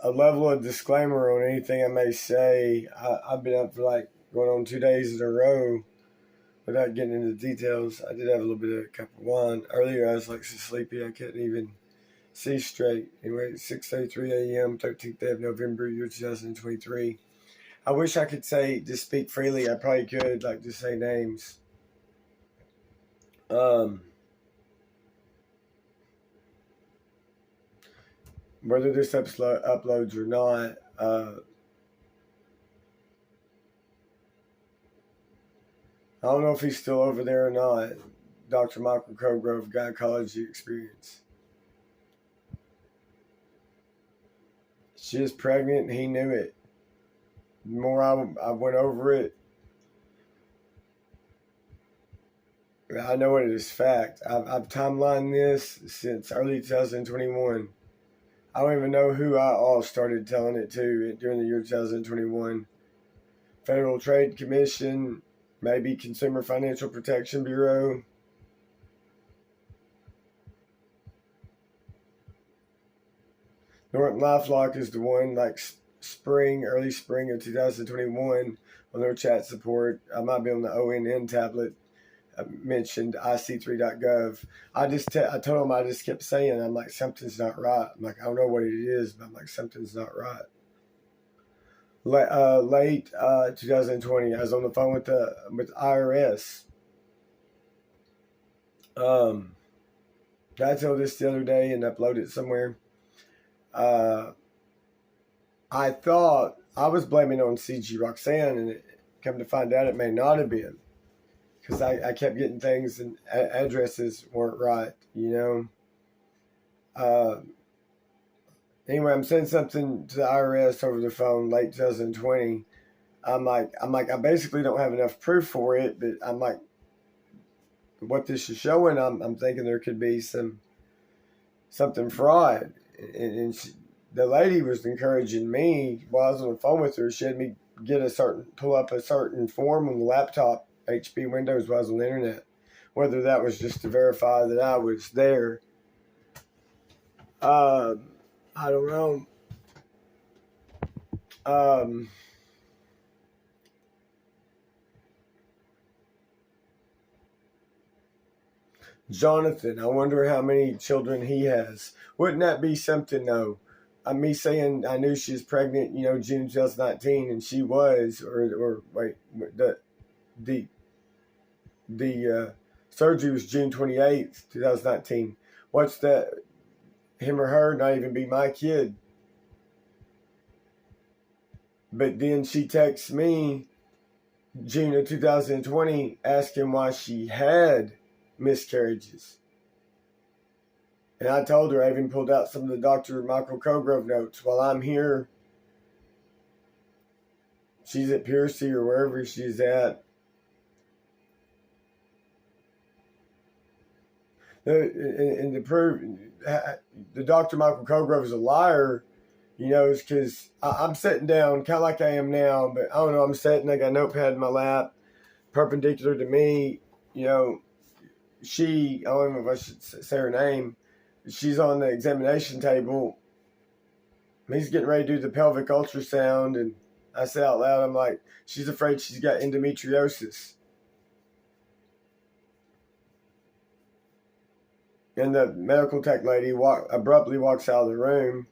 a level of disclaimer on anything I may say. I've been up for like going on 2 days in a row without getting into details. I did have a little bit of a cup of wine. Earlier I was like so sleepy I couldn't even see straight. Anyway, 6:33 a.m., 13th day of November, year 2023. I wish I could say, just speak freely. I probably could, like, just say names. Whether this uploads or not, I don't know if he's still over there or not. Dr. Michael Cogrove, Gynecology Experience. She is pregnant and he knew it. The more I went over it, I know it is fact. I've timelined this since early 2021. I don't even know who I all started telling it to during the year 2021. Federal Trade Commission, maybe Consumer Financial Protection Bureau. Norton LifeLock is the one, like early spring of 2021, on their chat support. I might be on the ONN tablet. I mentioned ic3.gov. I told them, I just kept saying, I'm like, something's not right. I'm like, I don't know what it is, but I'm like, something's not right. Late 2020, I was on the phone with IRS. I told this the other day and uploaded it somewhere. I thought I was blaming on CG Roxanne, and it come to find out it may not have been, because I kept getting things and addresses weren't right, Anyway, I'm saying something to the IRS over the phone late 2020. I'm like, I basically don't have enough proof for it, but I'm like, what this is showing, I'm thinking there could be something fraud. And the lady was encouraging me while I was on the phone with her. She had me pull up a certain form on the laptop, HP Windows, while I was on the internet. Whether that was just to verify that I was there, I don't know. Jonathan, I wonder how many children he has. Wouldn't that be something, though? Me saying I knew she was pregnant, June 2019, and she was, or wait, the surgery was June 28th, 2019. What's that? Him or her not even be my kid. But then she texts me June of 2020 asking why she had miscarriages. And I told her, I even pulled out some of the Dr. Michael Cogrove notes. While I'm here, she's at Piercy or wherever she's at. And to prove the Dr. Michael Cogrove is a liar, is because I'm sitting down kind of like I am now, but I don't know, I'm sitting, I got a notepad in my lap, perpendicular to me, I don't know if I should say her name. She's on the examination table. He's getting ready to do the pelvic ultrasound, and I say out loud, I'm like, she's afraid she's got endometriosis. And the medical tech lady abruptly walks out of the room.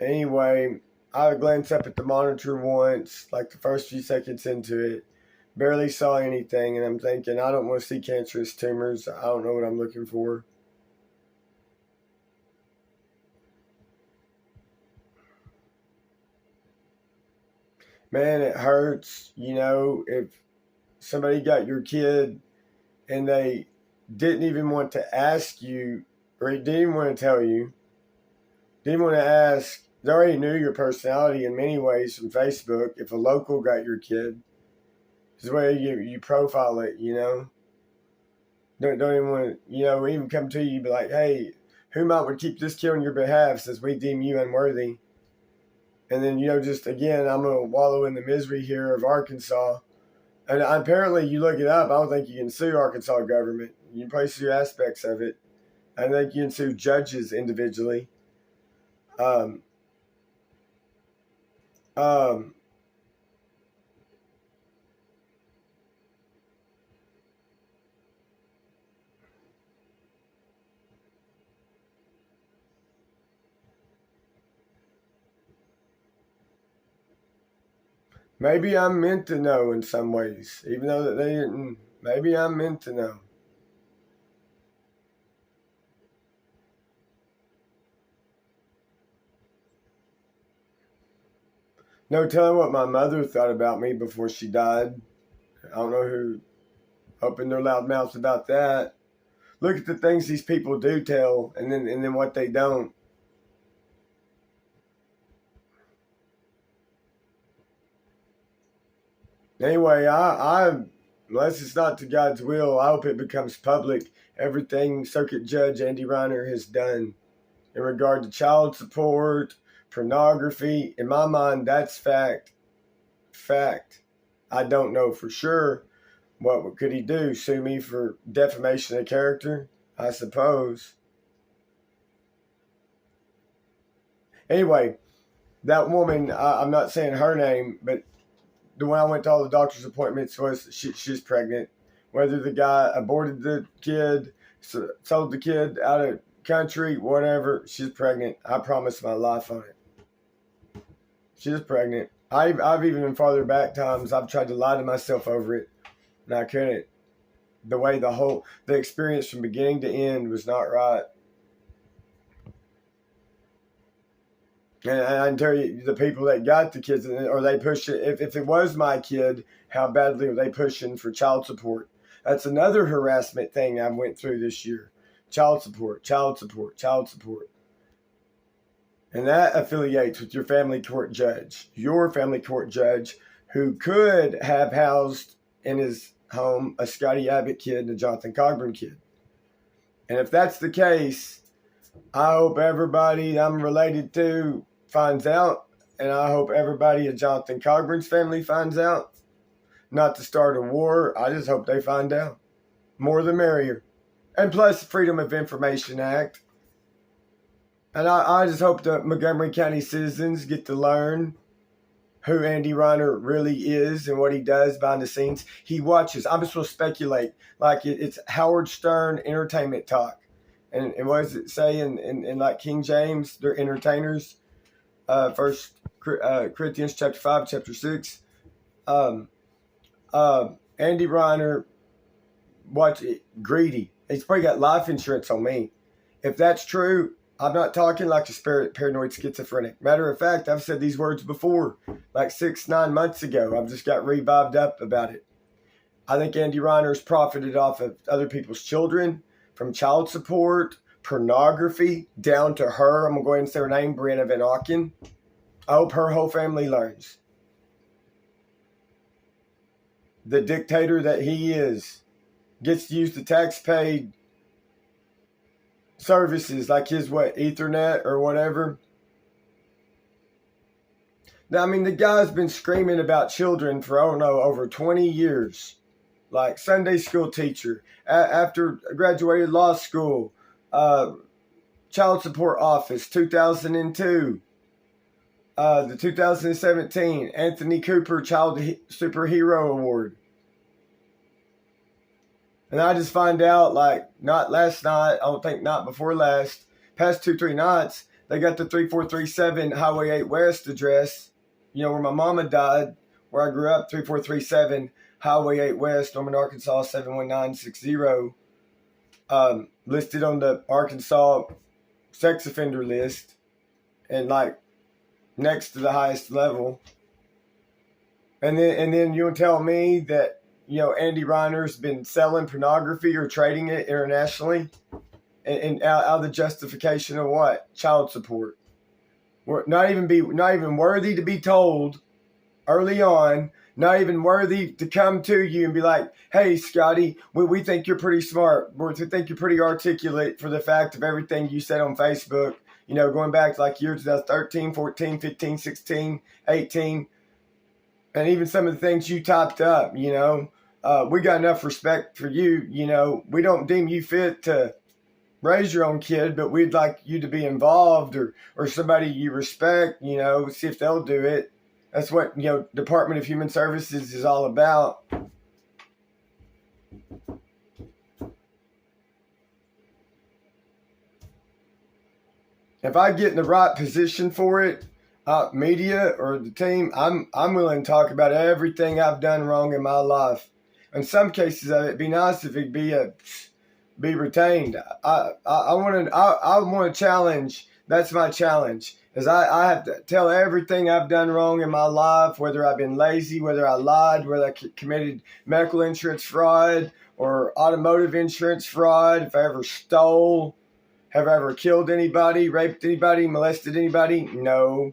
Anyway, I glanced up at the monitor once, like the first few seconds into it. Barely saw anything, and I'm thinking, I don't want to see cancerous tumors. I don't know what I'm looking for. Man, it hurts, if somebody got your kid and they didn't even want to ask you, or didn't even want to tell you, didn't want to ask. They already knew your personality in many ways from Facebook. If a local got your kid, it's the way you profile it, Don't even want to, even come to you, be like, hey, who might would keep this kid on your behalf since we deem you unworthy? And then, just again, I'm going to wallow in the misery here of Arkansas. And apparently, you look it up, I don't think you can sue Arkansas government. You can probably sue aspects of it. I think you can sue judges individually. Um, um, Maybe I'm meant to know in some ways, even though that they didn't. Maybe I'm meant to know. No telling what my mother thought about me before she died. I don't know who opened their loud mouths about that. Look at the things these people do tell, and then what they don't. Anyway, I unless it's not to God's will, I hope it becomes public everything Circuit Judge Andy Riner has done in regard to child support, pornography. In my mind, that's fact. Fact. I don't know for sure. What could he do? Sue me for defamation of character? I suppose. Anyway, that woman, I'm not saying her name, but the one I went to all the doctor's appointments was she's pregnant. Whether the guy aborted the kid, sold the kid out of country, whatever, she's pregnant. I promised my life on it. She's pregnant. I've even been farther back times. I've tried to lie to myself over it, and I couldn't. The way the experience from beginning to end was not right. And I can tell you, the people that got the kids, or they push it, if it was my kid, how badly are they pushing for child support? That's another harassment thing I went through this year. Child support, child support, child support. And that affiliates with your family court judge. Your family court judge who could have housed in his home a Scotty Abbott kid and a Jonathan Cogburn kid. And if that's the case, I hope everybody I'm related to finds out, and I hope everybody at Jonathan Cogburn's family finds out. Not to start a war, I just hope they find out. More the merrier. And plus the Freedom of Information Act. And I just hope the Montgomery County citizens get to learn who Andy Riner really is and what he does behind the scenes. He watches. I'm just going to speculate like it's Howard Stern entertainment talk. And what does it say in like King James? They're entertainers. First Corinthians chapter 5, chapter 6. Andy Riner, watch it, greedy. He's probably got life insurance on me. If that's true, I'm not talking like a paranoid schizophrenic. Matter of fact, I've said these words before, like 6-9 months ago. I've just got revived up about it. I think Andy Reiner's profited off of other people's children, from child support, pornography, down to her. I'm going to go ahead and say her name, Brianna Van Auken. I hope her whole family learns. The dictator that he is gets to use the tax-paid services like his, Ethernet or whatever. Now, I mean, the guy's been screaming about children for, over 20 years. Like Sunday school teacher, after graduated law school, child support office, 2002, the 2017 Anthony Cooper Child Superhero Award. And I just find out, like, not last night, I don't think not before last, past 2-3 nights, they got the 3437 Highway 8 West address, where my mama died, where I grew up, 3437 Highway 8 West, Norman, Arkansas, 71960, listed on the Arkansas sex offender list, and like next to the highest level. And then you'll tell me that, Andy Reiner's been selling pornography or trading it internationally, and out of the justification of what? Child support. We're not even worthy to be told early on, not even worthy to come to you and be like, hey, Scotty, we think you're pretty smart. We think you're pretty articulate for the fact of everything you said on Facebook, going back to like years 2013, 14, 15, 16, 18, and even some of the things you typed up, we got enough respect for you, we don't deem you fit to raise your own kid, but we'd like you to be involved, or somebody you respect, see if they'll do it. That's what, Department of Human Services is all about. If I get in the right position for it, media or the team, I'm willing to talk about everything I've done wrong in my life. In some cases of it, it'd be nice if it'd be retained. I want to challenge. That's my challenge. Is I have to tell everything I've done wrong in my life, whether I've been lazy, whether I lied, whether I committed medical insurance fraud or automotive insurance fraud, if I ever stole. Have I ever killed anybody, raped anybody, molested anybody? No.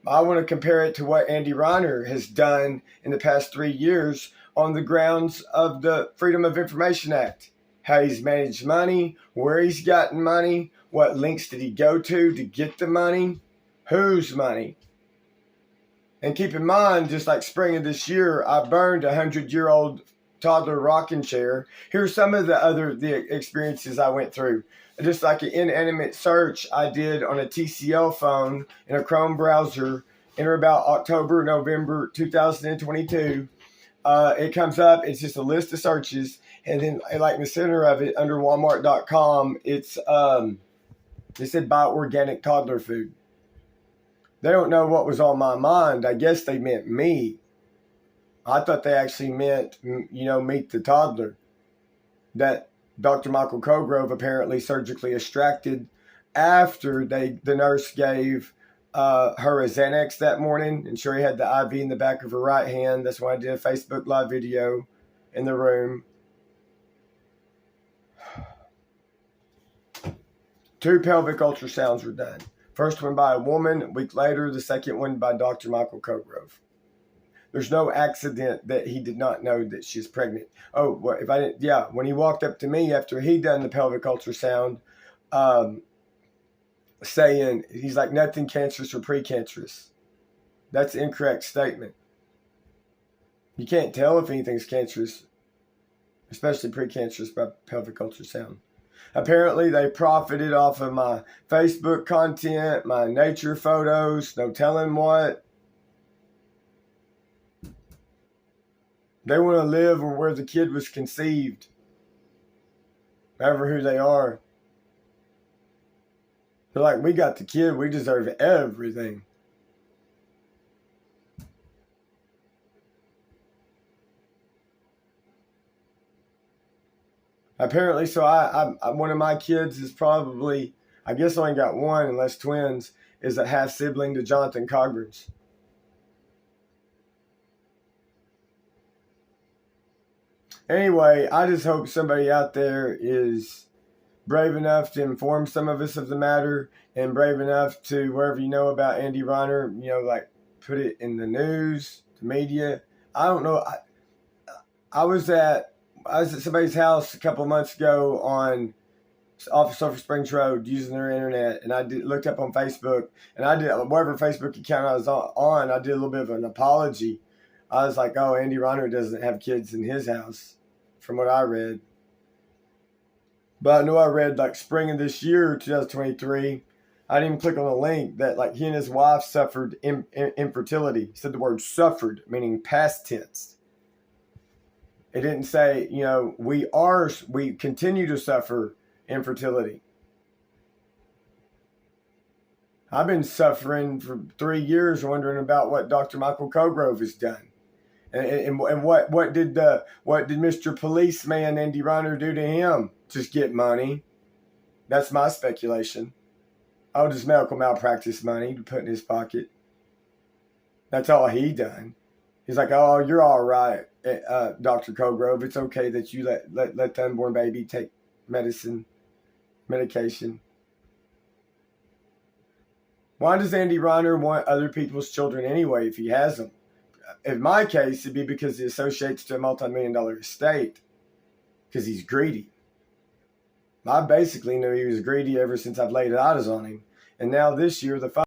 I want to compare it to what Andy Riner has done in the past 3 years on the grounds of the Freedom of Information Act. How he's managed money, where he's gotten money, what links did he go to get the money, whose money. And keep in mind, just like spring of this year, I burned a 100-year-old toddler rocking chair. Here's some of the experiences I went through. Just like an inanimate search I did on a TCL phone in a Chrome browser in about October, November 2022. It comes up. It's just a list of searches. And then like in the center of it under Walmart.com, it said buy organic toddler food. They don't know what was on my mind. I guess they meant me. I thought they actually meant, meet the toddler. That Dr. Michael Cogrove apparently surgically extracted after the nurse gave her a Xanax that morning. And sure, he had the IV in the back of her right hand. That's why I did a Facebook Live video in the room. 2 pelvic ultrasounds were done. First one by a woman, a week later, the second one by Dr. Michael Cogrove. There's no accident that he did not know that she's pregnant. Oh, well, if I didn't, yeah, when he walked up to me after he'd done the pelvic ultrasound, saying, he's like, nothing cancerous or precancerous. That's an incorrect statement. You can't tell if anything's cancerous, especially precancerous, by pelvic ultrasound. Apparently, they profited off of my Facebook content, my nature photos, no telling what. They want to live where the kid was conceived, ever who they are. They're like, we got the kid, we deserve everything. Apparently, so I one of my kids is probably, I guess I only got one, unless twins, is a half sibling to Jonathan Cogburns. Anyway, I just hope somebody out there is brave enough to inform some of us of the matter, and brave enough to, wherever you know about Andy Riner, like put it in the news, the media. I don't know. I was at somebody's house a couple of months ago off of Sulphur Springs Road using their internet, and I looked up on Facebook, and I did whatever Facebook account I was on. I did a little bit of an apology. I was like, oh, Andy Riner doesn't have kids in his house, from what I read. But I know I read like spring of this year, 2023. I didn't even click on the link that like he and his wife suffered infertility. It said the word suffered, meaning past tense. It didn't say, we continue to suffer infertility. I've been suffering for 3 years wondering about what Dr. Michael Cogrove has done. And what did Mr. Policeman Andy Riner do to him? Just get money. That's my speculation. Oh, just medical malpractice money to put in his pocket. That's all he done. He's like, oh, you're all right, Dr. Cogrove. It's okay that you let the unborn baby take medication. Why does Andy Riner want other people's children anyway if he has them? In my case, it'd be because he associates to a multi-million-dollar estate because he's greedy. I basically knew he was greedy ever since I've laid eyes on him. And now this year, the